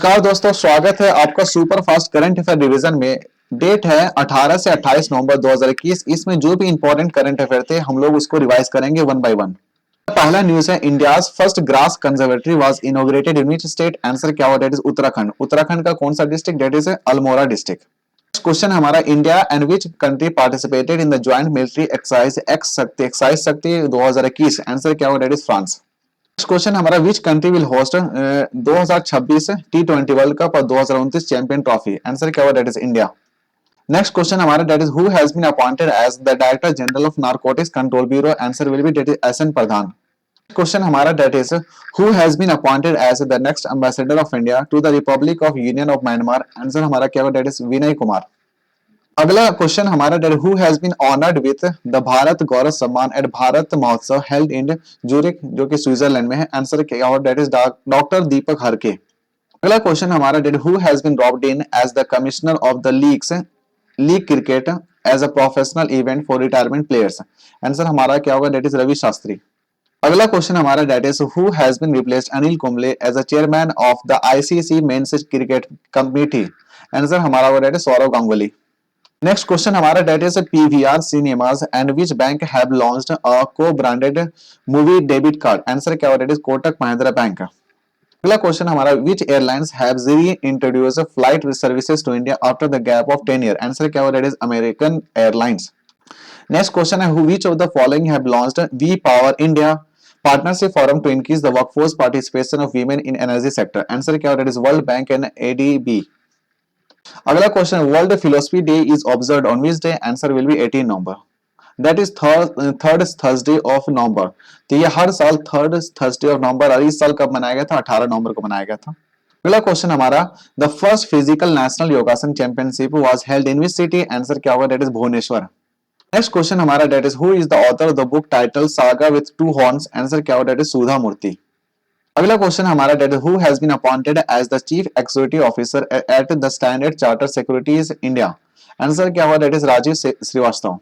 नमस्कार दोस्तों, स्वागत है आपका super fast current affair revision में। डेट है 18 से 28 नवंबर 2021। इसमें जो भी इंपॉर्टेंट करंट अफेयर थे हम लोग उसको रिवाइज करेंगे वन बाय वन। पहला न्यूज है, India's first grass conservatory was inaugurated in which state. Answer क्या हुआ? That is Uttarakhand. उत्तराखंड का कौन सा district? That is Almora district. Next question हमारा, India and which country participated in the joint military exercise Shakti 2021। Answer क्या हुआ? That is France. Next question हमारा, which country will host 2026 T20 world cup और 2029 champion trophy. Answer क्या हुआ? That is India. Next question हमारा, that is who has been appointed as the director general of narcotics control bureau. Answer will be that is S N Pradhan. Question हमारा, that is who has been appointed as the next ambassador of India to the republic of union of Myanmar. Answer हमारा क्या हुआ? That is Vinay Kumar. अगला question हमारा, that who has been honoured with the Bharat गौरव सम्मान eight Bharat महोत्सव held in Zurich, जो कि Switzerland में है। आंसर क्या हुआ? That is doctor Deepak Harke. अगला क्वेश्चन हमारा, that who has been dropped in as the commissioner of the league cricket as a professional event for retirement players. Answer हमारा क्या होगा? That is Ravi Shastri. अगला क्वेश्चन हमारा, that is who has been replaced Anil Kumble as a chairman of the ICC men's cricket committee. Answer हमारा होगा that is Sourav Ganguly. Next question हमारा, that is PVR cinemas and which bank have launched a co-branded movie debit card. Answer क्या होगा? That is Kotak Mahindra bank. अगला question हमारा, which airlines have re-introduced flight services to India after the gap of 10 year. Answer क्या होगा? That is American airlines. Next question है, which of the following have launched we power India partnership forum to increase the workforce participation of women in energy sector. Answer क्या होगा? That is world bank and ADB. अगला question, world philosophy day is observed on which day. Answer will be 18 November, that is third Thursday of November. तो ये हर साल third Thursday of नवंबर, और इस साल कब मनाया गया था? 18 नवंबर को मनाया गया था। अगला क्वेश्चन हमारा, the first physical national yogasana championship was held in which city. Answer क्या होगा? That is Bhubaneswar. Next question हमारा, that is who is the author of the book title saga with two horns. Answer क्या होगा? That is Sudha Murty. अगला question हमारा, that who has been appointed as the chief executive officer at the standard chartered securities India. Answer क्या हुआ? That is Rajiv Srivastava.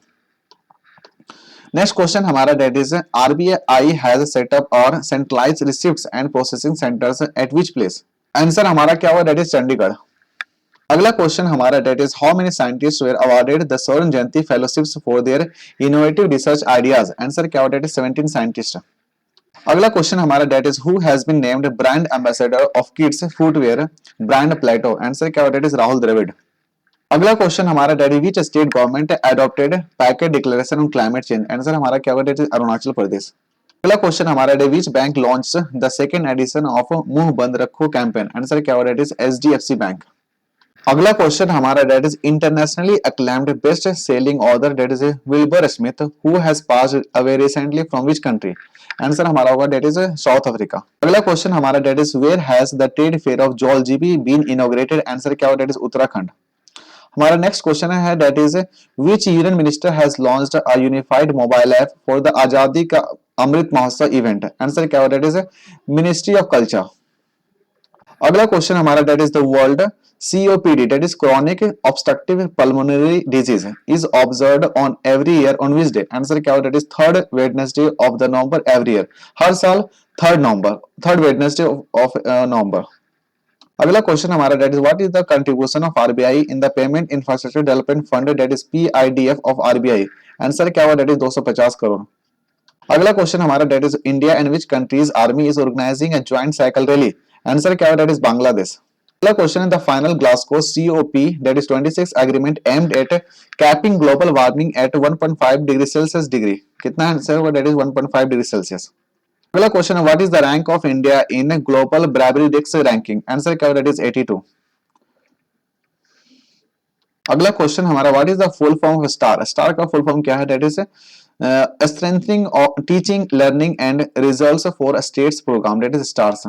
Next question हमारा, that is RBI has set up और centralised receipts and processing centres at which place. Answer हमारा क्या हुआ? That is Chandigarh. अगला question हमारा, that is how many scientists were awarded the Swarna Jayanti fellowships for their innovative research ideas. Answer क्या हुआ? That is 17 scientist. अगला question हमारा, that is who has been named brand ambassador of kids footwear brand Plato. Answer क्या हुआ? That is Rahul Dravid. अगला question हमारा, that which state government adopted package declaration on climate change. Answer हमारा क्या होगा? That is Arunachal Pradesh. अगला question हमारा, that which bank launch the second edition of मुंह बंद रखो कैंपेन। आंसर क्या होगा? That is HDFC bank. अगला क्वेश्चन हमारा, that is internationally acclaimed best selling author that is Wilbur Smith who has passed away recently from which country. Answer हमारा होगा that is South Africa. अगला question हमारा, that is where has the trade fair of Jauljibi been inaugurated. Answer क्या होगा? That is Uttarakhand. हमारा next question है, that is which union minister has launched a unified mobile app for the Azadi Ka Amrit Mahotsav event. Answer क्या होगा? That is ministry of culture. अगला question हमारा, that is the world COPD, that is chronic obstructive pulmonary disease, is observed on every year on which day? Answer क्या होगा? That is third Wednesday of the November every year, हर साल third Wednesday of November। अगला question हमारा, that is what is the contribution of RBI in the payment infrastructure development fund date is PIDF of RBI. Answer क्या होगा? That is 250 crore. अगला question हमारा, that is India and which countries army is organising a joint cycle rally. Answer क्या होगा? That is Bangladesh. अगला question है, the final Glasgow COP that is 26 agreement aimed at capping global warming at 1.5 degree Celsius degree. कितना answer होगा? That is 1.5 degree Celsius. अगला question है, what is the rank of India in global bravery index ranking. Answer क्या होगा? That is 82। अगला question हमारा, what is the full form of STAR. STAR का full form क्या है? That is strengthening teaching learning and results for states programme, that is STARS.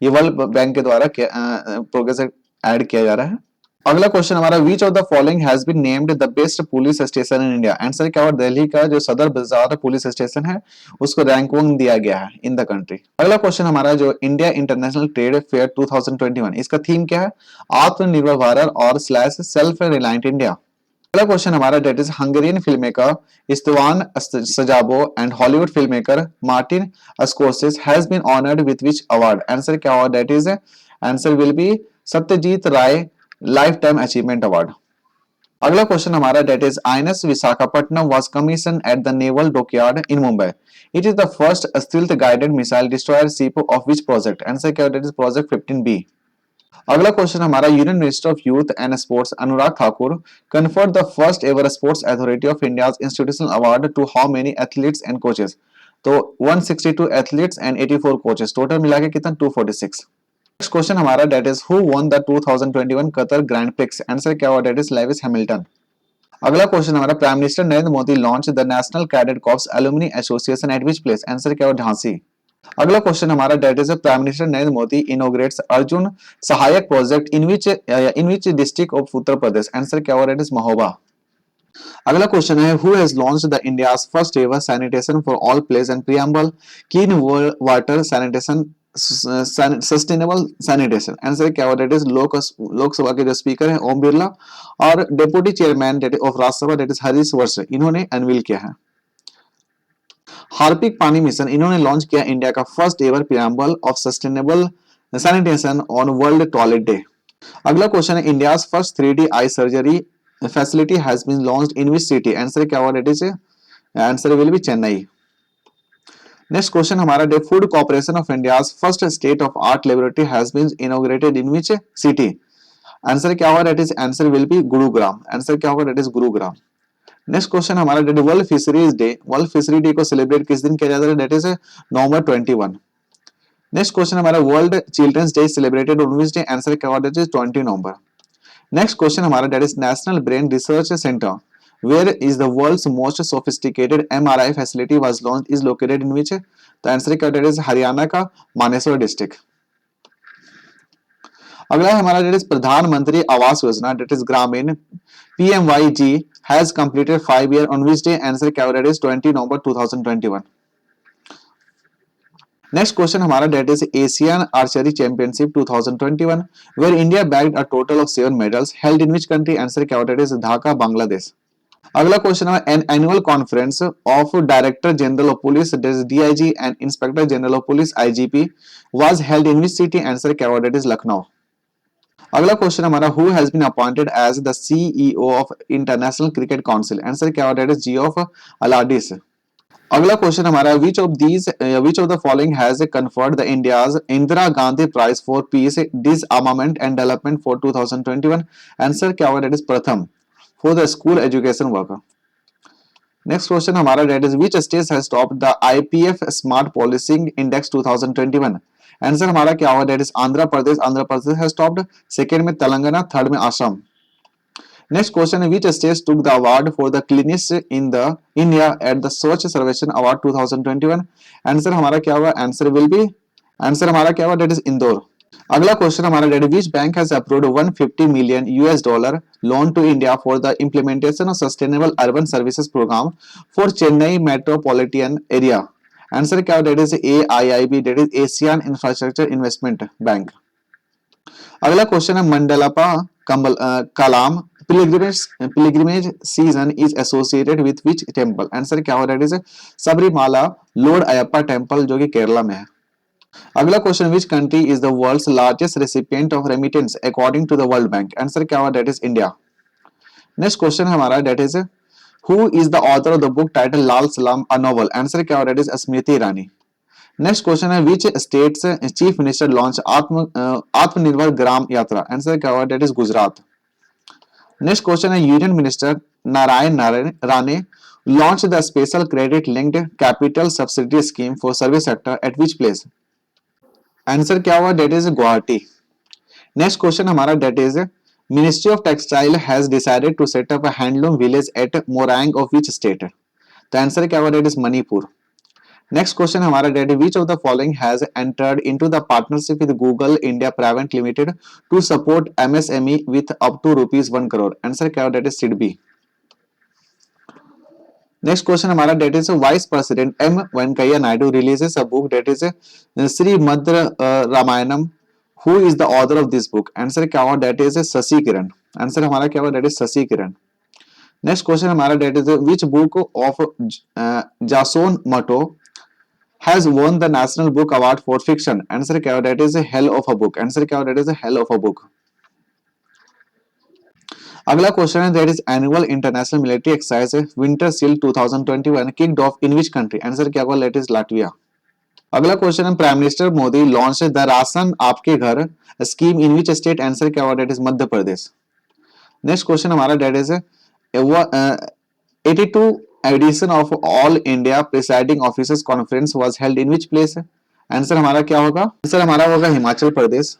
ये world bank के द्वारा प्रोग्रेस ऐड किया जा रहा है। अगला क्वेश्चन हमारा, which of the following has been named the best police station in India. Answer क्या होगा? दिल्ली का जो सदर बाजार पुलिस स्टेशन है उसको रैंक 1 दिया गया है इन द कंट्री। अगला क्वेश्चन हमारा, जो इंडिया इंटरनेशनल ट्रेड फेयर 2021, इसका थीम क्या है? आत्मनिर्भर भारत और स्लैश सेल्फ रिलायंट इंडिया। अगला क्वेश्चन हमारा, that is Hungarian film maker Istvan Szabo and Hollywood film maker Martin Scorsese has been honoured with which award. Answer क्या होगा? That is answer will be Satyajit Ray life time achievement award. अगला question हमारा that is INS Visakhapatnam was commission at the naval dockyard in Mumbai. It is the first stealth guided missile destroyer ship of which project? Answer क्या है? Project 15B। अगला question हमारा union minister of youth and sports Anurag Thakur conferred the first ever sports authority of India institutional award to how many athletes and coaches? तो 162 athletes and 84 coaches, total मिला के कितना? 246। Next question हमारा that is who won the 2021 Qatar grand prix? Answer क्या हुआ? That is Lewis Hamilton. अगला question हमारा prime minister Narendra Modi launch the national cadet corps alumni association at which place? Answer क्या हुआ? झांसी। अगला क्वेश्चन हमारा that is prime minister Narendra Modi inaugurates Arjun Sahayak project in which district of Uttar Pradesh? Answer क्या हुआ? That is Mahoba. अगला question है who has launched the India's first ever sanitation for all place and preamble clean water sanitation sustainable sanitation? Answer क्या हुआ? That is Lok Sabha के जो speaker हैं ओम बिरला और deputy chairman of Rajya Sabha that is Harish Varsh, इन्होंने अनवील किया है। हार्पिक पानी मिशन इन्होंने लॉन्च किया इंडिया का first ever preamble of sustainable sanitation on world toilet day. अगला क्वेश्चन है India's first 3D eye surgery facility has been launched in which city? Answer क्या हुआ? It is answer will be Chennai. Next question हमारा the food corporation of India's first state of art laboratory has been inaugurated in which city? Answer क्या होगा? It is answer will be Gurugram. Answer क्या होगा? It is Gurugram. Next question हमारा that world fisheries day, world fishery day को celebrate किस दिन किया जाता है? That is November 21। Next question हमारा world children's day celebrated on which day? Answer क्या होगा? It is 20 November. Next question हमारा that is national brain research centre where is the world's most sophisticated MRI facility was launched is located in which? तो answer क्या? That is Haryana का Manesar district. अगला है हमारा that is प्रधानमंत्री Awas Yojana date is ग्रामीण PMYG has completed 5 year on which day? Answer क्या? That is 20 November 2021। Next question हमारा that is Asian archery championship 2021 where India bagged a total of 7 medals held in which country? Answer क्या? That is Dhaka Bangladesh. अगला question है an annual conference of director general of police DIG and inspector general of police IGP was held in which city? Answer क्या? That is Lucknow. अगला question हमारा who has been appointed as the CEO of international cricket council? Answer क्या? That is Geoff Allardyce। अगला question हमारा which of the following has conferred the India's Indira Gandhi prize for peace disarmament and development for 2021? Answer क्या होगा? That is Pratham for the school education work. Next question हमारा that is which state has topped the IPF smart policing index 2021? Answer हमारा क्या होगा? That is Andhra Pradesh has topped, second में Telangana, third में Assam. Next question है which states took the award for the cleanest in the India at the Swachh Sarvekhan Award 2021? Answer हमारा क्या होगा? Answer हमारा क्या होगा? That is Indore. अगला क्वेश्चन हमारा that which bank has approved $150 million loan to India for the implementation of sustainable urban services programme for Chennai metropolitan area? Answer क्या होगा? That is AIIB, that is Asian infrastructure investment bank. अगला question है मंडलपा कलाम pilgrimage season is associated with which temple? Answer क्या हो? That is Sabarimala Lord Ayyappa temple जो कि केरला में है। अगला question which country is the world's largest recipient of remittance according to the world bank? Answer क्या होगा? That is India. Next question हमारा that is who is the author of the book title Lal Salaam a novel? Answer क्या होगा? That is Smriti Irani. Next question है which state's chief minister launch Atmanirbhar Gram Yatra? Answer क्या होगा? That is Gujarat. Next question है union minister Narayan Rane launch the special credit linked capital subsidy scheme for service sector at which place? Answer क्या हुआ? That is Guwahati. Next question हमारा that is ministry of textile has decided to set up a handloom village at Moirang of which state? तो answer क्या हुआ? That is Manipur. Next question हमारा that which of the following has entered into the partnership with Google India private limited to support MSME with up to ₹1 crore? Answer क्या? That is SIDBI. Next question हमारा that is vice president M Venkaiah Naidu releases a book that is Shrimad Ramayanam who is the author of this book? Answer क्या होगा? That is Shashi Kiran. Answer हमारा क्या होगा? That is Shashi Kiran. Next question हमारा that is which book of Jason Mott has won the National Book Award for Fiction? Answer क्या होगा? That is a hell of a book. Answer क्या होगा? That is a hell of a book. अगला question है that is annual international military exercise winter seal 2021 kicked off in which country? Answer क्या होगा? That is Latvia. अगला question है prime minister Modi launch the ration आपके घर scheme in which state? Answer क्या होगा? That is Madhya Pradesh. Next question हमारा that is 82 edition of all India presiding officers conference was held in which place? Answer हमारा क्या होगा? आंसर हमारा होगा हिमाचल प्रदेश.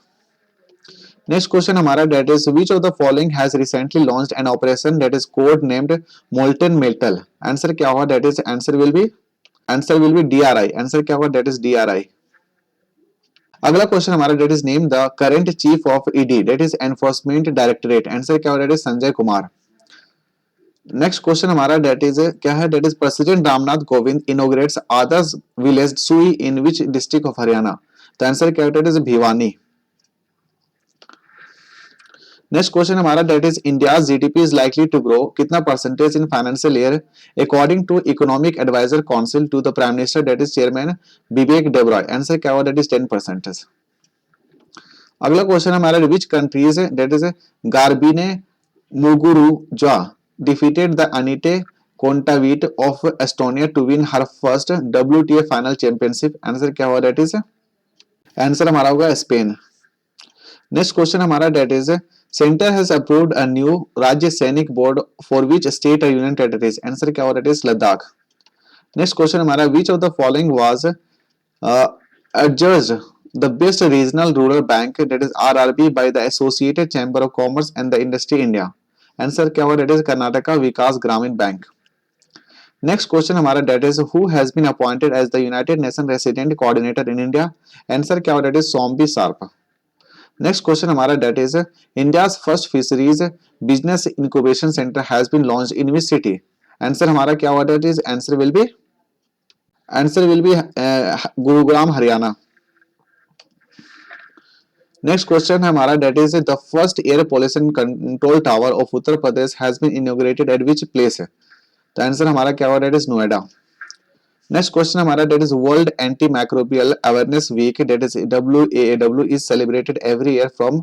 नेक्स्ट क्वेश्चन हमारा that is which of the following has recently launched an operation that is code named molten metal? Answer क्या होगा? That is answer will be DRI. Answer क्या होगा? That is DRI. अगला question हमारा that is name the current chief of ED that is enforcement directorate? Answer क्या होगा? That is Sanjay Kumar. Next question हमारा that is क्या है? That is president Ramnath Kovind inaugurates Adarsh village Sui in which district of Haryana? तो answer क्या होगा? That is Bhiwani. Next question हमारा that is India's GDP is likely to grow कितना percentage in financial year according to economic advisor council to the prime minister that is chairman Vivek Debroy? Answer क्या होगा? That is 10%. अगला question हमारा which countries that is Garbine Muguruza defeated the Anite Kontaveit of Estonia to win her first WTA final championship? Answer क्या होगा? That is answer हमारा होगा Spain. Next question हमारा that is centre has approved a new Rajya Sainik board for which state और union territories? Answer क्या होगा? That is Ladakh. Next question हमारा which of the following was adjudged the best regional rural bank that is RRB by the Associated Chamber of Commerce and the Industry India? Answer क्या होगा? That is Karnataka Vikas Grameen bank. Next question हमारा that is who has been appointed as the United Nation resident coordinator in India? Answer क्या होगा? That is Shombi Sharp. Next question हमारा that is India's first fisheries business incubation centre has been launched in which city? Answer हमारा क्या होगा? That is answer will be Gurugram Haryana. Next question हमारा that is the first air pollution control tower of Uttar Pradesh has been inaugurated at which place? तो answer हमारा क्या होगा? That is Noida. Next question हमारा that is world anti microbial awareness week that is WAAW is celebrated every year from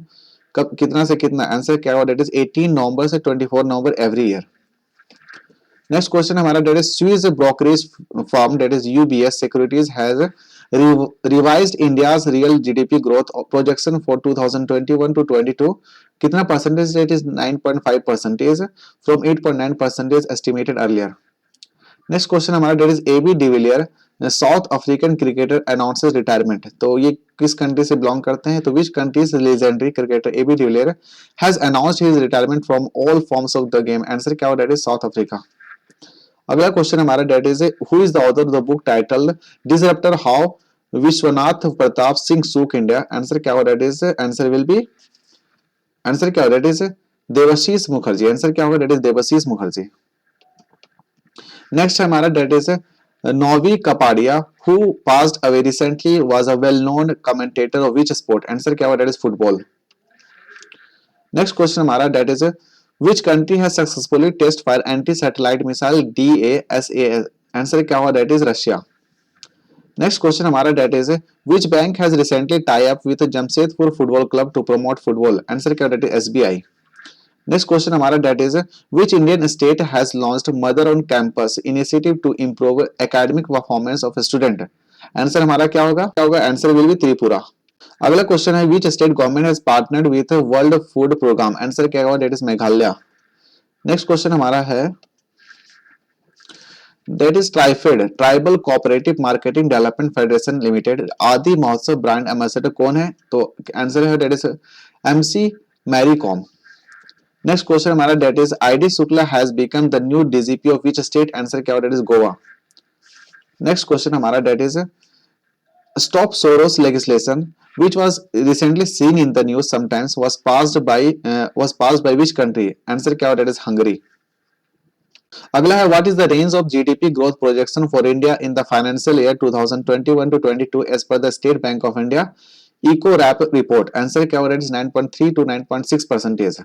कब कितना से कितना? Answer क्या होगा? डेट इज 18 नवंबर से 24 नवंबर एवरी ईयर. नेक्स्ट क्वेश्चन हमारा that is Swiss brokerage firm that is UBS securities has revised India's real GDP growth projection for 2021 to 22 कितना percentage? That is 9.5% from 8.9% estimated earlier. Next question हमारा that is AB de Villiers South African cricketer announces retirement. तो ये किस country से belong करते हैं? तो which countries legendary cricketer AB de Villiers has announced his retirement from all forms of the game? Answer क्या होगा? That is South Africa. अगला क्वेश्चन हमारा that is who is the author of the book title disruptor how Vishwanath Pratap Singh shook India? Answer क्या होगा? That is answer क्या होगा? That is Debashish Mukherjee. Answer क्या होगा? That is Debashish Mukherjee. Next हमारा that is Novy Kapadia who passed away recently was a well known commentator of which sport? Answer क्या होगा? That is football. Next question हमारा that is which country has successfully test fire anti satellite missile DASAS? Answer क्या होगा? That is Russia. Next question हमारा that is which bank has recently tie up with Jamshedpur football club to promote football? Answer क्या? That is SBI. Next question हमारा that is which Indian state has launched mother on campus initiative to improve academic performance of student? Answer हमारा क्या होगा? Answer will be Tripura. अगला question है which state government has partnered with world food programme? Answer क्या होगा? That is Meghalaya. Next question हमारा है that is TRIFED tribal cooperative marketing development federation limited Aadi Mahotsav brand ambassador कौन है? तो आंसर है that is MC Mary Kom. Next question हमारा that is ID Shukla has become the new DGP of which state? Answer क्या होगा? That is Goa. Next question हमारा that is stop Soros legislation which was recently seen in the news sometimes was passed by which country? Answer क्या होगा? That is Hungary. अगला है what is the range of GDP growth projection for India in the financial year 2021 to 22 as per the State Bank of India eco wrap report? Answer क्या होगा? That is 9.3 to 9.6%.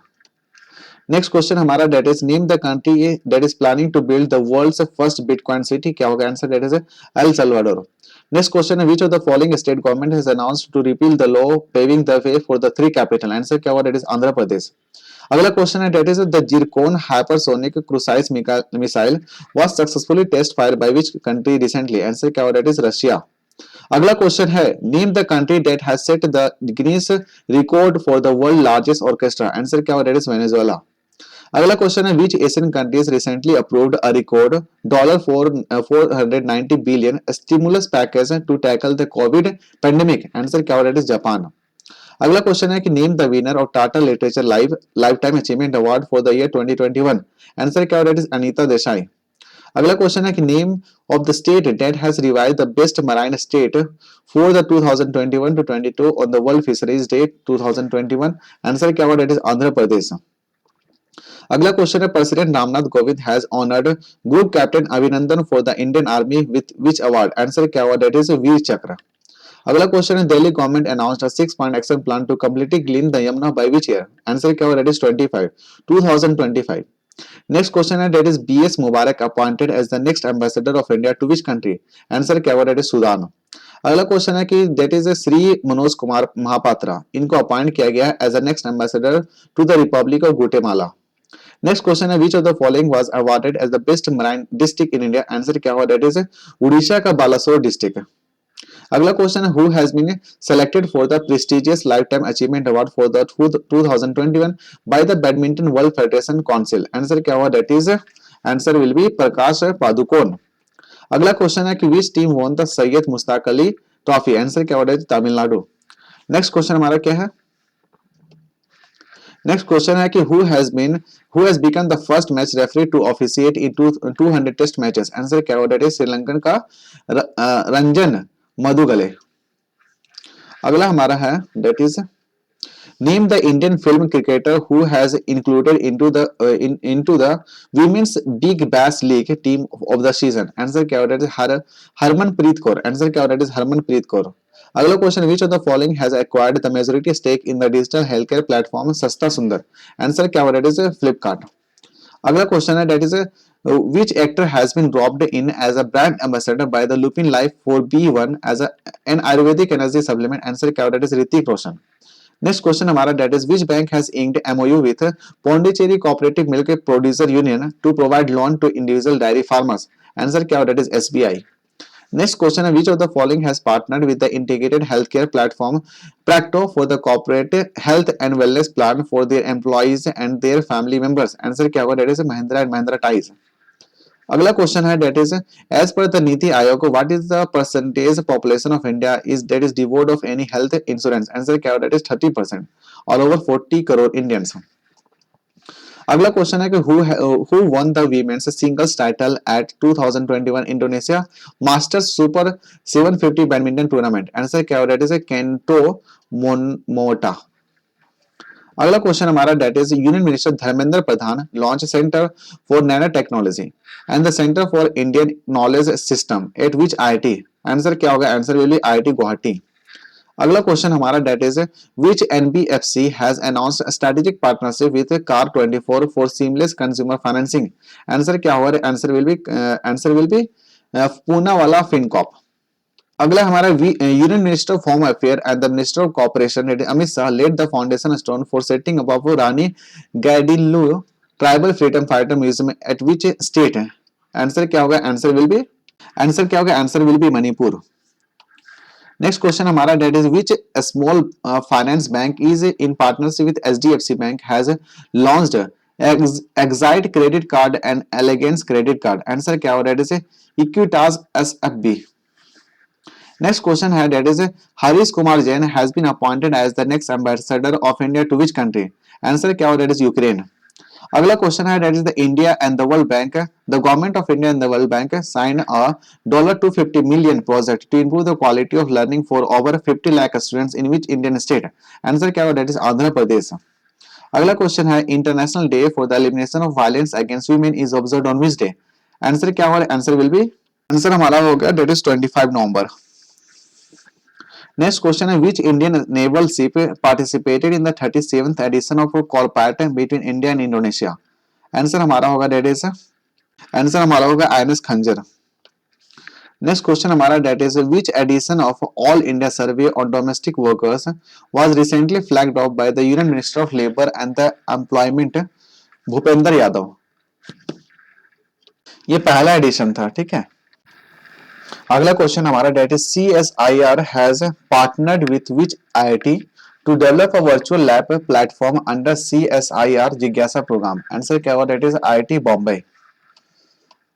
Next question हमारा that is name the country that is planning to build the world's first bitcoin city? क्या होगा? Answer that is L Salvador. Next question है, which of the following state government has announced to repeal the law paving the way for the three capital? Answer क्या होगा? That is Andhra Pradesh. अगला question है, that is the zircon hypersonic cruise missile was successfully test fire by which country recently? Answer क्या होगा? That is Russia. अगला question है, name the country that has set the Guinness record for the world largest orchestra? Answer क्या होगा? That is Venezuela. अगला question है, which Asian countries recently approved a record $490 billion stimulus package to tackle the covid pandemic? Answer क्या होगा? That is Japan. अगला question है कि name the winner of Tata literature life time achievement award for the year 2021? Answer क्या होगा? That is Anita Desai. अगला question है कि name of the state that has revived the best marine state for the 2021 to 22 on the world fisheries day 2021? Answer क्या होगा? That is Andhra Pradesh. अगला question है, president Ramnath Kovind has honoured group captain Abhinandan for the Indian army with which award? Answer क्या होगा? That is Vir Chakra. अगला question है, Delhi government announced a 6 point action plan to completely clean the Yamuna by which year? Answer क्या होगा? That is 2025। Next question है, that is B S Mubarak appointed as the next ambassador of India to which country? Answer क्या होगा? That is Sudan. अगला question है कि that is Shri Manoj Kumar Mahapatra, इनको appoint किया गया as a next ambassador to the republic of Guatemala. Next question है, which of the following was awarded as the best marine district in India? Answer क्या होगा? That is Orissa का Balasore district. अगला question है, who has been selected for the prestigious life time achievement award for the 2021 by the badminton world federation council? Answer क्या होगा? That is answer will be Prakash Padukone. अगला question है कि which team won the Syed Mushtaq Ali trophy? Answer क्या होगा? Tamil Nadu. Next question हमारा क्या है? नेक्स्ट क्वेश्चन है कि who has become the first match referee to officiate in 200 test matches? Answer क्या होगा? दैट इज श्रीलंकन का रंजन मधुगले। अगला हमारा है, that is name the Indian film cricketer who has included into the women's big bash league team of the season? Answer क्या होगा? That is Harmanpreet Kaur. Answer क्या होगा? That is Harmanpreet Kaur. अगला question, which of the following has acquired the majority stake in the digital health care platform Sasta Sundar? Answer क्या होगा? That is Flipkart. अगला question है, that is which actor has been dropped in as a brand ambassador by the Lupin Life for B1 as an Ayurvedic energy supplement? Answer क्या होगा? That is Hrithik Roshan. Next question हमारा, that is which bank has inked MOU with Pondicherry cooperative milk producer union to provide loan to individual dairy farmers? Answer क्या होगा? That is SBI. नेक्स्ट question है, which of the following has partnered with the integrated health care platform Practo for the corporate health and wellness plan for their employees and their family members? Answer क्या होगा? That is Mahindra and Mahindra ties. अगला question है, that is as per the NITI Aayog what is the percentage population of India is that is डिवोर्ड of any health insurance? Answer क्या होगा? That is 30% और over 40 crore Indians. अगला question है कि who won the women's singles title at 2021 Indonesia masters super 750 badminton tournament? Answer क्या होगा? That is Kento Momota. अगला क्वेश्चन हमारा, that is union minister Dharmendra Pradhan launch centre for nano technology and the centre for Indian knowledge system at which IIT? Answer क्या होगा? Answer will be IIT Guwahati. अगला question हमारा, that is which NBFC has announced strategic partnership with कार24 for seamless consumer financing? Answer क्या होगा? Answer will be Poonawalla Fincorp. अगला हमारा, union minister of home affair and the minister of corporation Amit Shah led the foundation stone for setting up of Rani Gaidinliu tribal freedom fighter museum at which state? Answer क्या होगा? Answer क्या होगा? Answer will be Manipur. Next question हमारा, that is which small finance bank is in partnership with HDFC bank has launched excite credit card and elegance credit card? Answer क्या होगा? That is Equitas SFB. Next question है, that is Harish Kumar Jain has been appointed as the next ambassador of India to which country? Answer क्या होगा? That is Ukraine. अगला question है, that is the India and the world Bank the government of India and the world Bank sign a $250 million project to improve the quality of learning for over 50 lakh students in which Indian state? Answer क्या होगा? That is Andhra Pradesh. अगला question है, international day for the elimination of violence against women is observed on which day? Answer क्या होगा? Answer will be answer हमारा होगा that is 25 November. Next question है, which Indian naval ship participated in the 37th edition of CORPAT between India and Indonesia? Answer हमारा होगा that is answer हमारा होगा INS Khanjar. Next question हमारा that is which edition of all India survey on domestic workers was recently flagged off by the union minister of labour and the employment Bhupender Yadav. ये पहला edition था, ठीक है। अगला question हमारा that is CSIR has partnered with which IIT to develop a virtual lab platform under CSIR जिज्ञासा program. Answer क्या होगा, डेट इज IIT बॉम्बे।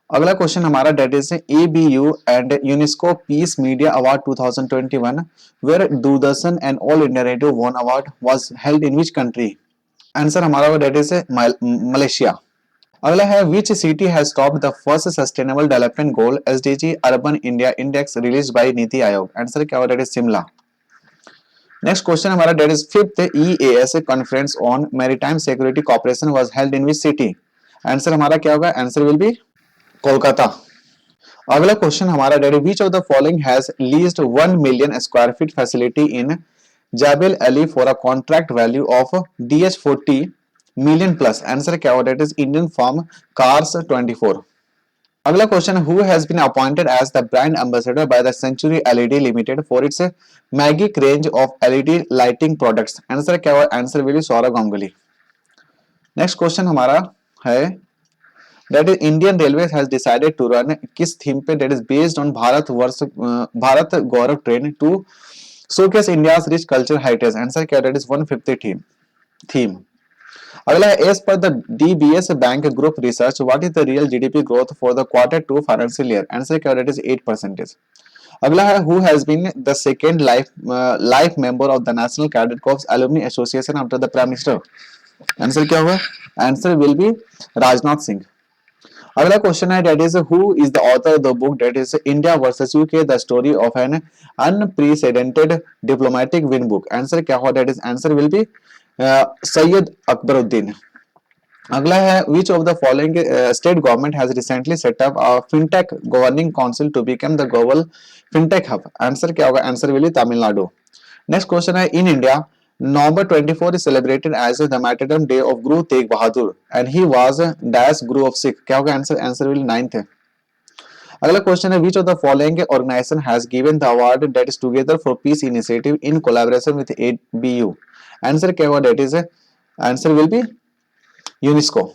अगला क्वेश्चन हमारा that is ABU and UNESCO peace media award 2021 where Doordarshan and All India Radio won award was held in which country. Answer हमारा that is Malaysia. अगला है which city has topped the first sustainable development goal SDG urban India index release by NITI Aayog. Answer क्या होगा, that is Shimla. Next question हमारा that is fifth EAS conference on maritime security corporation was held in which city. Answer हमारा क्या होगा, answer will B Kolkata. अगला question हमारा that is which of the following has leased 1 million square feet facility in Jebel Ali for a contract value of DH40 million plus. Answer क्या होगा, that is Indian firm cars 24। अगला question who has been appointed as the brand ambassador by the century LED limited for its magic range of LED lighting products. Answer क्या होगा, answer will be Saurabh Ganguly. Next question हमारा है that is Indian Railways has decided to run किस theme पे, that is based on Bharat Gaurav train to showcase India's rich cultural heritage। Answer क्या, that is 150 theme. अगला है as per the DBS Bank Group research what is the real GDP growth for the Q2 financial year। Answer क्या, that is 8%। अगला है who has been the second life member of the National Cadet Corps Alumni Association after the Prime Minister। Answer क्या होगा, answer will be Rajnath Singh. अगला question है that is who is the author of the book that is India versus UK the story of an unprecedented diplomatic win book. Answer क्या होगा, that is answer will be Syed Akbaruddin. अगला है which of the following state government has recently set up a fintech governing council to become the global fintech hub. Answer क्या होगा, answer will B Tamil Nadu. Next question है in India November 24 is celebrated as the martyrdom day of Guru Tegh Bahadur and he was dash Guru of Sikh। क्या होगा answer, answer will 9th है। अगला question है which of the following organisation has given the award that is together for peace initiative in collaboration with ABU। Answer क्या होगा, that is answer will be UNESCO.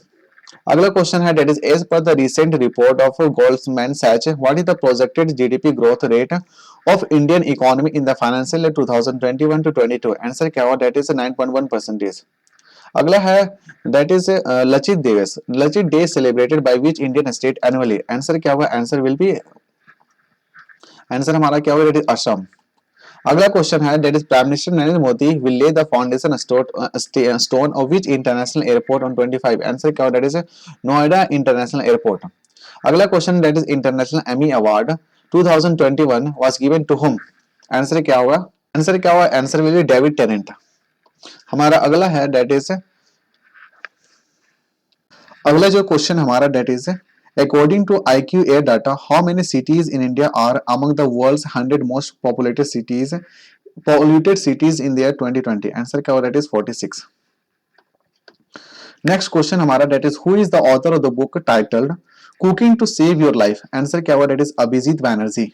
अगला question है that is as per the recent report of Goldman Sachs what is the projected GDP growth rate of Indian economy in the financial year 2021 to 22। Answer क्या होगा, that is 9.1%। अगला है that is Lachit day celebrated by which Indian state annually. Answer क्या होगा, answer will be answer हमारा क्या होगा, that is Assam. अगला क्वेश्चन है that is prime minister Narendra Modi will lay the foundation stone of which international airport on 25। Answer क्या होगा, that is Noida international airport. अगला question that is international Emmy award 2021 was given to whom. Answer क्या होगा, answer क्या होगा, answer will be David Tennant. हमारा अगला है दैट इज अगला जो क्वेश्चन हमारा that is according to IQAir data how many cities in India are among the world's 100 most polluted cities in the year 2020। Answer क्या होगा, दैट इज 46। नेक्स्ट क्वेश्चन हमारा that is who is the author of the book titled cooking to save your life. Answer क्या होगा, that is Abhijit Banerjee.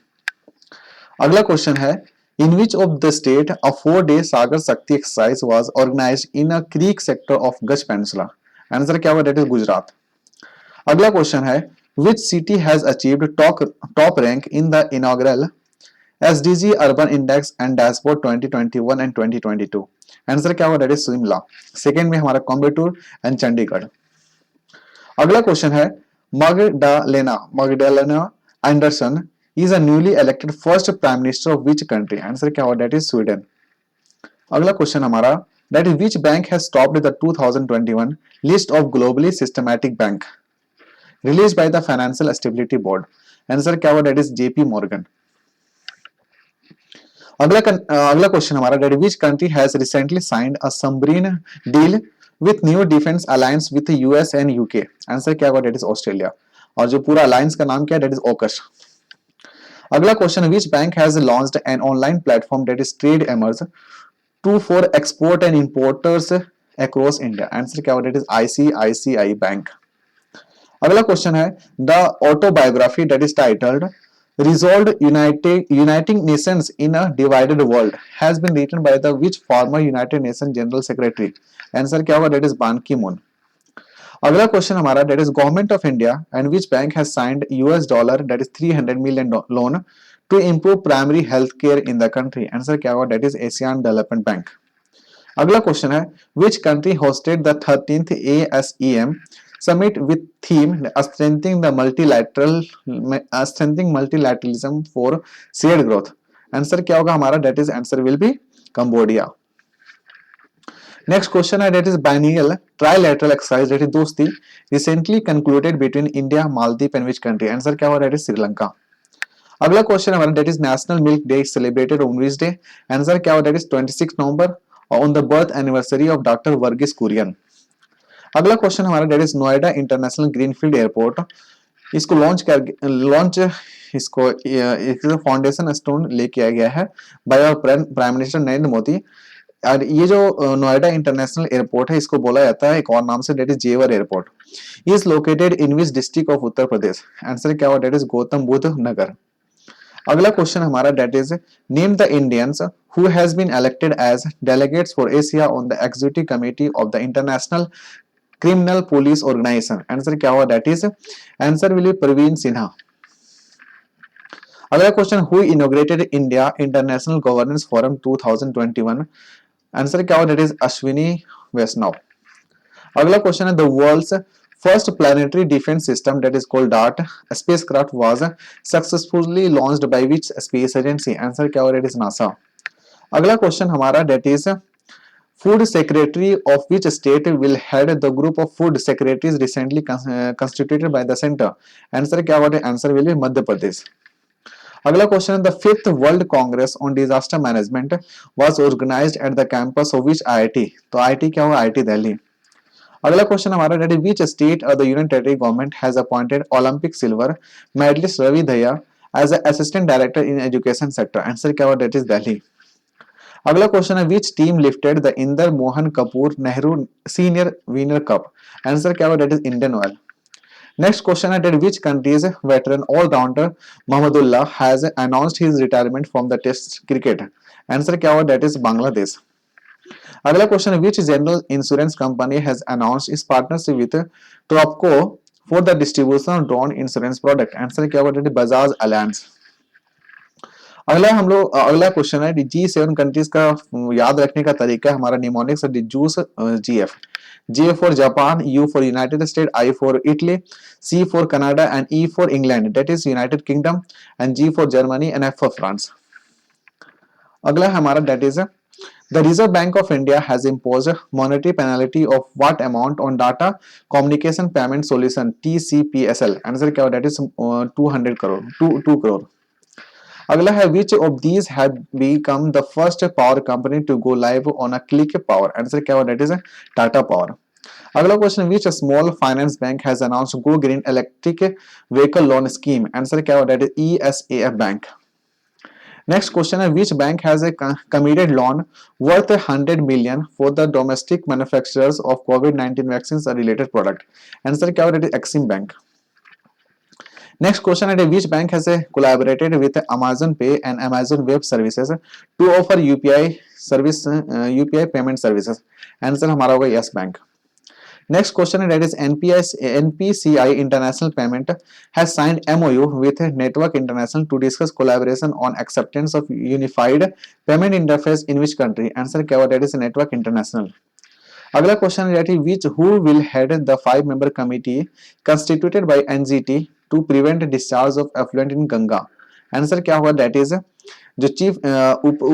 अगला question है in which of the state a 4-day Sagar Shakti exercise was organised in a creek sector of Kutch peninsula. Answer क्या होगा, that is Gujarat. अगला question है which city has achieved top rank in the inaugural SDG urban index and dashboard 2021 and 2022। Answer क्या होगा, that is Shimla. Second में हमारा Coimbatore and Chandigarh. अगला question है मगडालेना Anderson is a newly elected first prime minister of which country। Answer क्या होगा, that is Sweden. अगला question हमारा that is which bank has topped the 2021 list of globally systematic bank release by the financial stability board. Answer क्या होगा, that is JP Morgan. अगला question हमारा that which country has recently signed a submarine deal with new defence alliance with US and UK। Answer क्या होगा, that is Australia. और जो पूरा alliance का नाम क्या है, दैट इज ऑकस। अगला question which bank has launched an online platform that is trade emerge to for export and importers across India. Answer क्या होगा, दैट इज ICICI बैंक। अगला क्वेश्चन है the autobiography that is titled resolved uniting nations in a divided world has been written by the which former United Nations General Secretary? Answer क्या होगा? That is बान की moon. अगला question हमारा that is government of India and which bank has signed US dollar that is 300 million loan to improve primary health care in the country. Answer क्या होगा? That is Asian Development Bank. अगला question है which country hosted the 13th ASEM summit with theme strengthening multilateralism for shared growth. Answer क्या होगा हमारा? That is answer will be Cambodia. Next question है that is biennial trilateral exercise that is Dosti recently concluded between India Maldives and which country. Answer क्या होगा? That is Sri Lanka. अगला question हमारा that is national milk day celebrated on which day. Answer क्या होगा? That is 26 November on the birth anniversary of doctor Verghese Kurien. अगला question हमारा that is Noida international greenfield airport इसको launch इसको फाउंडेशन स्टोन लेके आया गया है by prime minister Narendra Modi. और ये जो नोएडा इंटरनेशनल एयरपोर्ट है इसको बोला जाता है एक और नाम से that is Jewar airport. Is located in which district of Uttar Pradesh. Answer क्या होगा? That is Gautam Buddh Nagar. अगला क्वेश्चन हमारा that is name the Indians who has been elected as delegates for Asia on the executive committee of the international criminal police organisation. Answer क्या होगा? That is answer will be Praveen Sinha. अगला question who inaugurated India international governance forum 2021. Answer क्या होगा? That is Ashwini Vaishnaw. अगला question है the world's first planetary defence system that is called DART spacecraft was successfully launched by which space agency. Answer क्या होगा? That is NASA. अगला question हमारा that is food secretary of which state will head the group of food secretaries recently constituted by the centre. Answer क्या होगा? Answer will be Madhya Pradesh. अगला question है the 5th World Congress on disaster management was organised at the campus of which IIT. तो IIT क्या होगा? IIT Delhi. अगला question हमारा that is which state और the union territory government has appointed Olympic silver medallist Ravi Dahiya as assistant director in education sector. Answer क्या होगा? That is Delhi. अगला question है which team lifted the Inder Mohan Kapoor Nehru senior winner cup. Answer क्या होगा? That is Indian Oil. Next question है that which countries veteran all rounder Mahmudullah has announced his retirement from the test cricket. Answer क्या होगा? That is Bangladesh. अगला question है which general insurance company has announced its partnership with TropoGo for the distribution of drone insurance product. Answer क्या होगा? That is Bajaj Allianz. अगला question है G7 countries का याद रखने का तरीका है हमारा mnemonics juice GF. J for Japan, U for United States, I for Italy, C for Canada and E for England. That is United Kingdom and G for Germany and F for France. अगला हमारा that is the Reserve Bank of India has imposed monetary penalty of what amount on data communication payment solution TCPSL. Answer क्या होगा? that is 200 crore 2 crore. अगला है which of these have become the first power company to go live on a click power. Answer क्या होगा? that is Tata power. अगला question which small finance bank has announced go green electric vehicle loan scheme. Answer क्या होगा? that is ESAF bank. Next question है which bank has a committed loan worth 100 million for the domestic manufacturers of COVID-19 vaccines and related product. Answer क्या होगा? that is Exim bank. Next question is which bank has collaborated with Amazon Pay and Amazon Web Services to offer UPI payment services. Answer हमारा होगा Yes Bank. Next question that is NPCI International Payment has signed MOU with Network International to discuss collaboration on acceptance of unified payment interface in which country. Answer क्या होगा? That is Network International. अगला question है which who will head the 5-member committee constituted by NGT to prevent discharge of effluent in Ganga. Answer क्या होगा? That is जो chief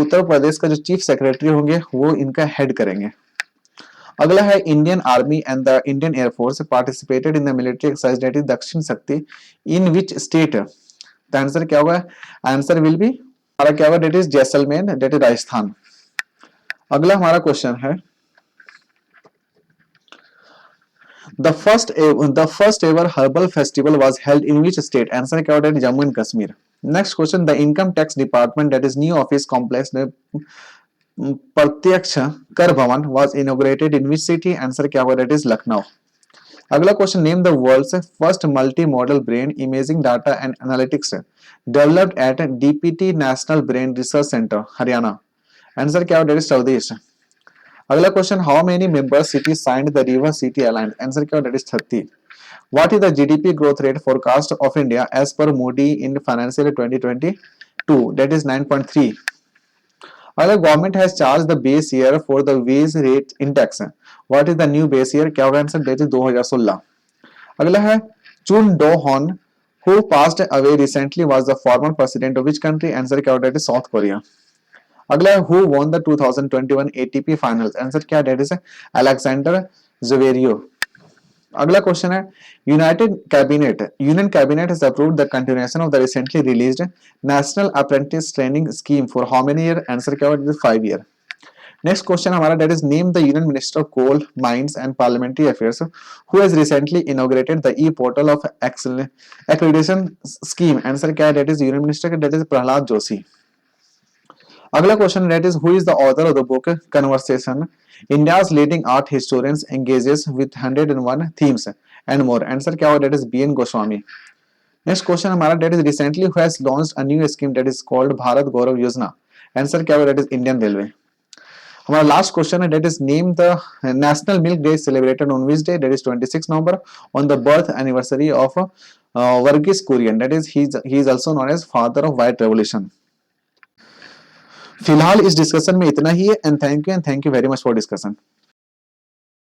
Uttar Pradesh का जो chief secretary होंगे वो इनका हेड करेंगे. अगला है Indian army and the Indian air force participated in the military exercise that is दक्षिण शक्ति इन विच स्टेट. द आंसर क्या होगा? आंसर विल बी हमारा क्या होगा? That is Jaisalmer that is Rajasthan. अगला हमारा क्वेश्चन है The first ever herbal festival was held in which state? Answer क्या होगा? Jammu and Kashmir. Next question, the income tax department that is new office complex प्रत्यक्ष कर भवन was inaugurated in which city? Answer क्या होगा? That is Lucknow. अगला question, name the world's first multi modal brain imaging data and analytics developed at DBT National brain research Centre Haryana. Answer क्या हो, that is Swadesh. अगला question, how many member cities signed the River Cities Alliance. Answer क्या हो, that is 30। What is the GDP growth rate forecast of India as per Moody in financial 2022? That is 9.3. अगर government has charge the base year for the wage rate index, what is the new base year, क्या होगा answer, that is 2016। अगला है Chun Doo Hwan who passed away recently was the former president of which country. Answer क्या होगा, that is South Korea. अगला है who won the 2021 ATP Finals. Answer क्या, that is Alexander Zverev. अगला question है union cabinet has approved the continuation of the recently released national apprentice training scheme for how many year। Answer क्या होगा, 5 year. Next question हमारा, that is name the union minister of coal mines and parliamentary affairs who has recently inaugurated the e portal of accreditation scheme. Answer क्या है, that is union minister, that is Pralhad Joshi. अगला question, that is who is the author of the book conversation India's leading art historians engages with 101 themes and more. Answer क्या होगा, that is BN Goswami. Next question हमारा, that is recently who has launched a new scheme that is called Bharat Gaurav Yojana. Answer क्या होगा, that is Indian railway. हमारा last question है, that is name the national milk day celebrated on which day. That is 26 November on the birth anniversary of Verghese Kurien, that is he is also known as father of white revolution. फिलहाल इस discussion में इतना ही है and thank you very much for discussion.